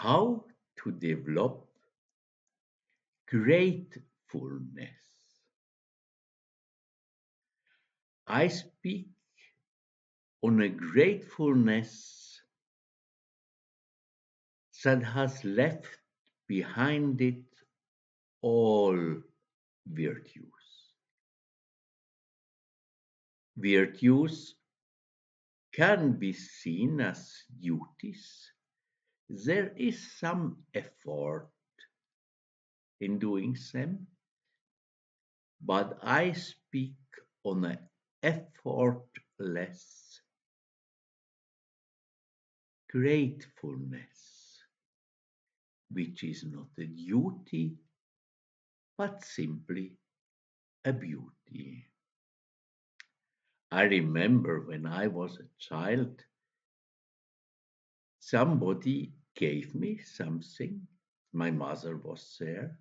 How to develop gratefulness. I speak on a gratefulness that has left behind it all virtues. Virtues can be seen as duties. There is some effort in doing them, but I speak on an effortless gratefulness, which is not a duty, but simply a beauty. I remember when I was a child, somebody gave me something. My mother was there,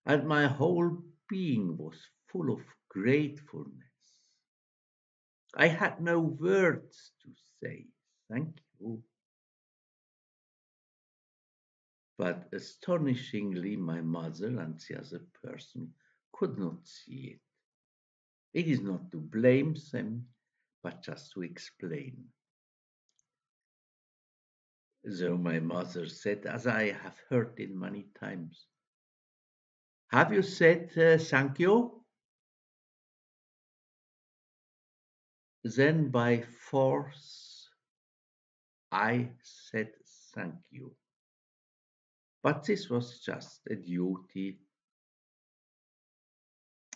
and my whole being was full of gratefulness. I had no words to say thank you, but astonishingly, my mother and the other person could not see it. It is not to blame them, but just to explain. So my mother said, as I have heard it many times, have you said thank you? Then by force I said thank you. But this was just a duty,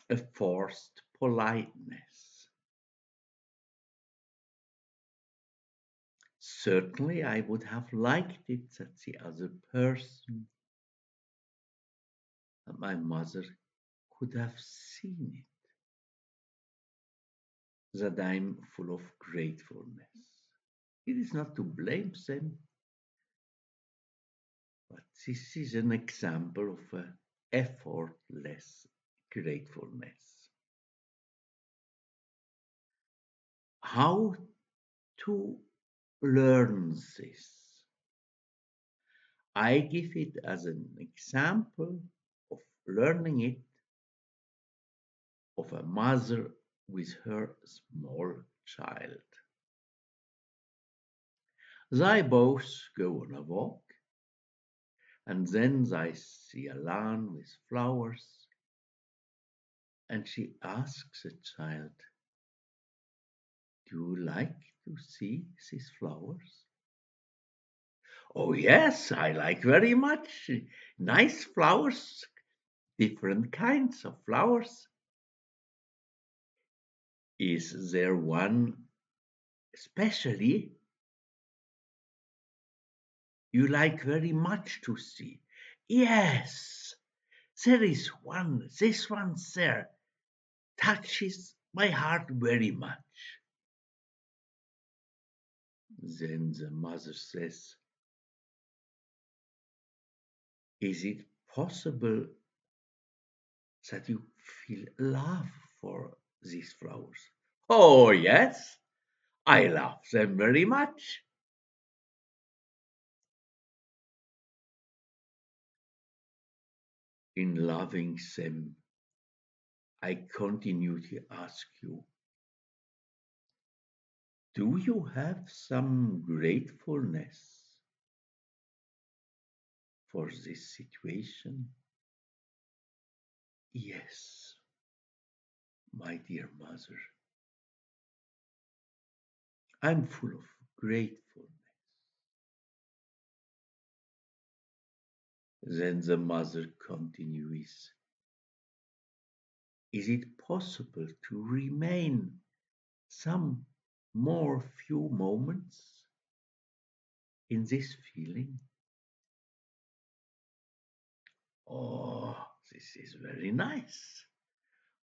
a forced politeness. Certainly I would have liked it that the other person and my mother could have seen it, that I'm full of gratefulness. It is not to blame them, but this is an example of a effortless gratefulness. How to learn this? I give it as an example of learning it of a mother with her small child. They both go on a walk, and then they see a lawn with flowers, and she asks the child, do you like to see these flowers? Oh, yes, I like very much. Nice flowers, different kinds of flowers. Is there one especially you like very much to see? Yes, there is one. This one there touches my heart very much. Then the mother says, is it possible that you feel love for these flowers? Oh, yes, I love them very much. In loving them, I continue to ask you, do you have some gratefulness for this situation? Yes, my dear mother, I'm full of gratefulness. Then the mother continues, is it possible to remain some more few moments in this feeling? Oh, this is very nice.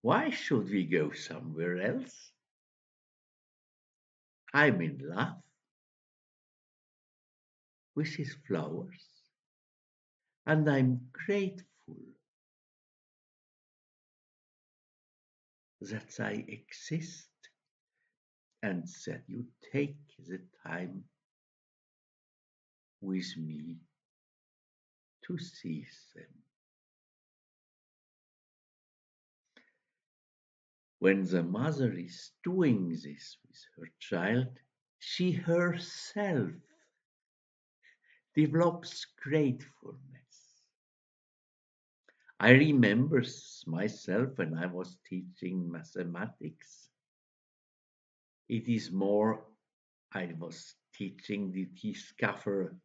Why should we go somewhere else? I'm in love with his flowers, and I'm grateful that I exist and that you take the time with me to see them. When the mother is doing this with her child, she herself develops gratefulness. I remember myself when I was teaching mathematics. It is more, I was teaching to discover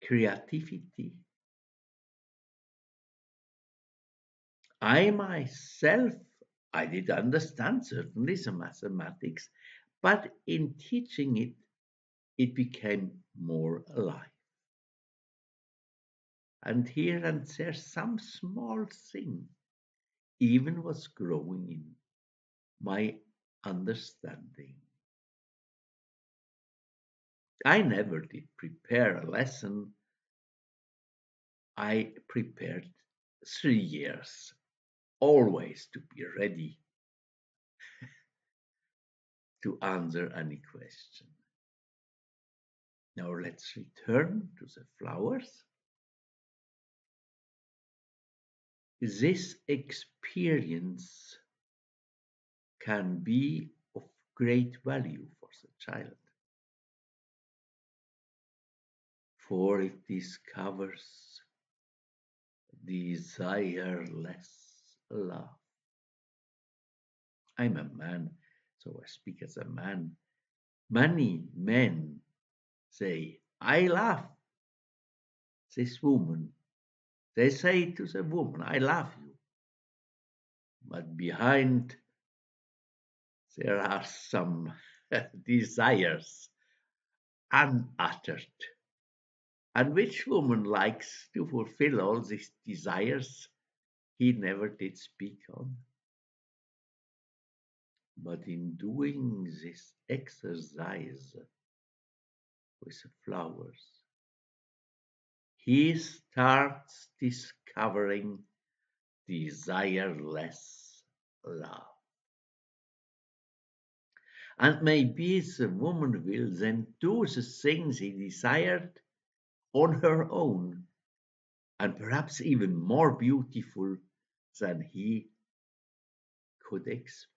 creativity. I myself, I did understand certainly some mathematics, but in teaching it, it became more alive. And here and there, some small thing even was growing in my understanding. I never did prepare a lesson. I prepared 3 years, always to be ready to answer any question. Now let's return to the flowers. This experience can be of great value for the child, for it discovers desireless love. I'm a man, so I speak as a man. Many men say, I love this woman. They say to the woman, I love you. But behind there are some desires unuttered. And which woman likes to fulfill all these desires he never did speak on? But in doing this exercise with the flowers, he starts discovering desireless love. And maybe the woman will then do the things he desired on her own, and perhaps even more beautiful than he could expect.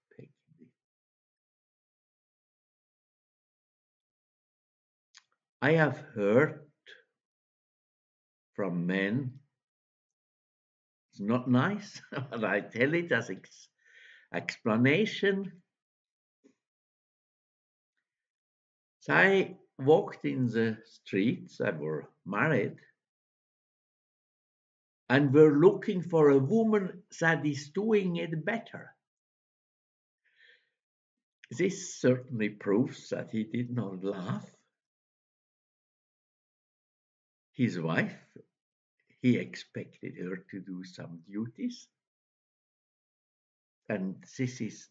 I have heard from men, it's not nice, but I tell it as explanation. They walked in the streets, they were married, and were looking for a woman that is doing it better. This certainly proves that he did not love his wife. He expected her to do some duties. And this is,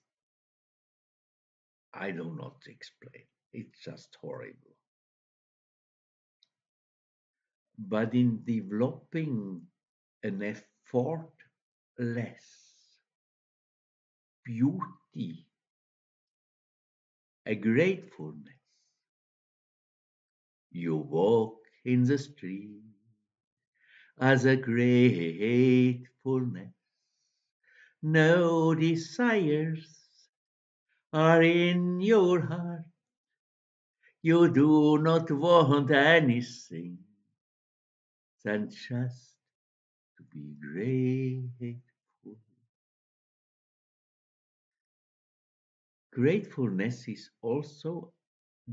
I do not explain. It's just horrible. But in developing an effortless beauty, a gratefulness, you walk in the street as a gratefulness. No desires are in your heart. You do not want anything than just to be grateful. Gratefulness is also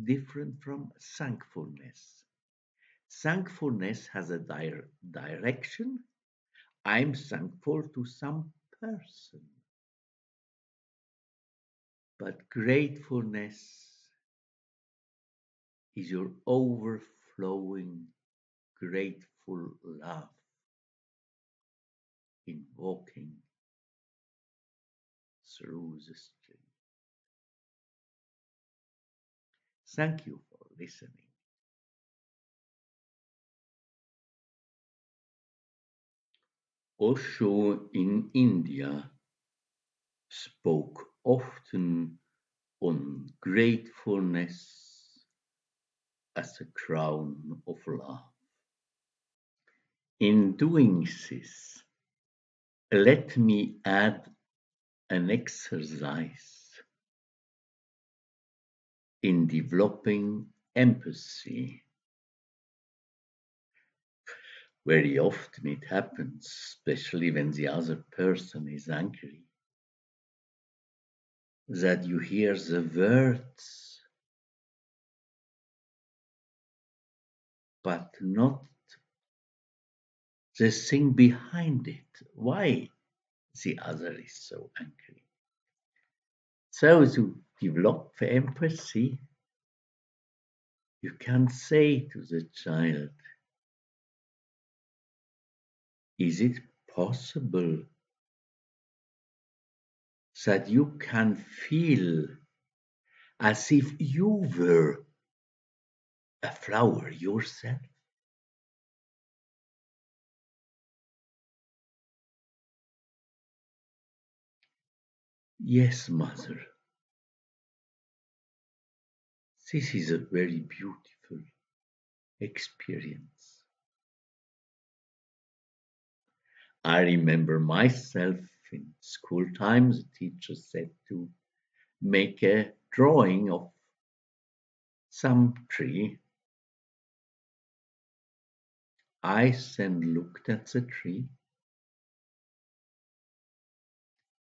different from thankfulness. Thankfulness has a direction. I'm thankful to some person. But gratefulness is your overflowing, grateful love in walking through the street. Thank you for listening. Osho in India spoke often on gratefulness as a crown of love. In doing this, let me add an exercise in developing empathy. Very often it happens, especially when the other person is angry, that you hear the words but not the thing behind it, why the other is so angry. So to develop empathy, you can say to the child, is it possible that you can feel as if you were a flower yourself? Yes, mother, this is a very beautiful experience. I remember myself in school times, the teacher said to make a drawing of some tree. I then looked at the tree.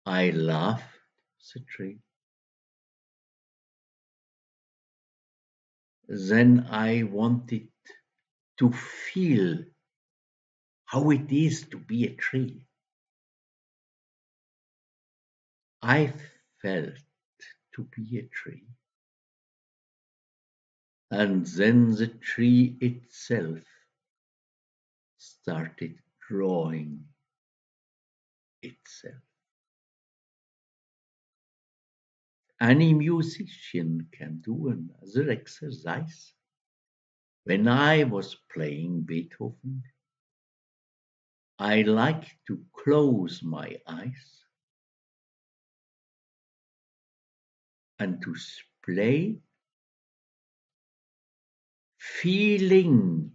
I laughed the tree. Then I wanted to feel how it is to be a tree. I felt to be a tree. And then the tree itself started drawing itself. Any musician can do another exercise. When I was playing Beethoven, I like to close my eyes and to play, feeling.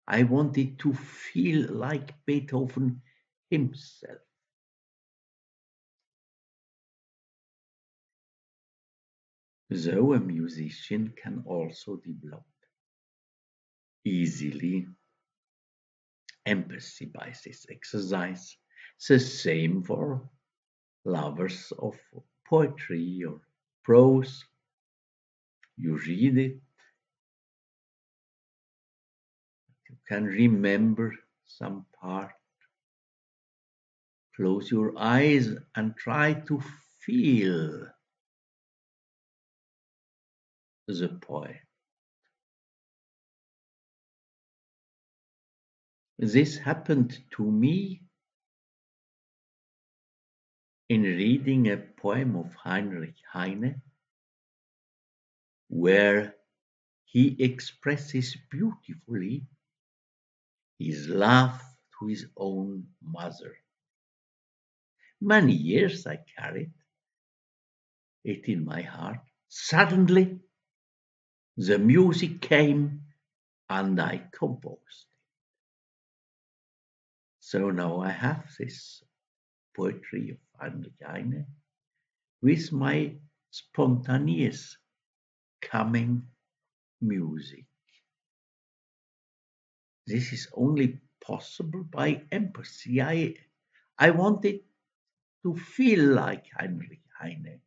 I wanted to feel like Beethoven himself. So a musician can also develop easily empathy by this exercise. The same for lovers of poetry or prose. You read it, you can remember some part. Close your eyes and try to feel the poem. This happened to me in reading a poem of Heinrich Heine, where he expresses beautifully his love to his own mother. Many years I carried it in my heart. Suddenly, the music came and I composed. So now I have this poetry of Heinrich Heine with my spontaneous coming music. This is only possible by empathy. I wanted to feel like Heinrich Heine,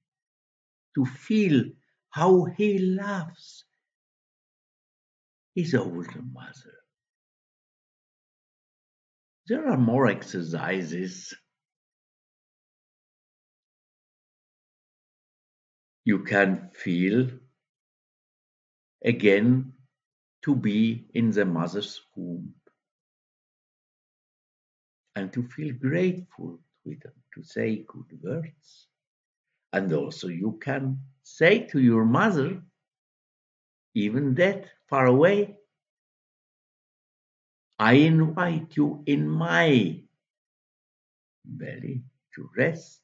to feel how he loves his older mother. There are more exercises. You can feel again to be in the mother's womb and to feel grateful to them, to say good words. And also, you can say to your mother, even that far away, I invite you in my belly to rest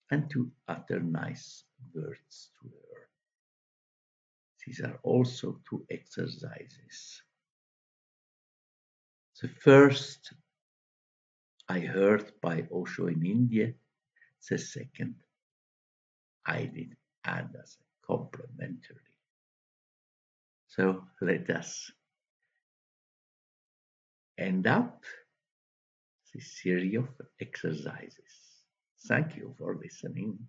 and to utter nice words to her. These are also two exercises. The first I heard by Osho in India. The second I did add as a complementary. So let us end up this series of exercises. Thank you for listening.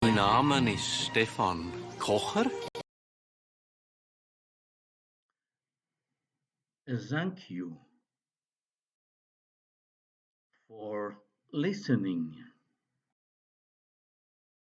Mein Name ist Stefan Kocher. Thank you for listening.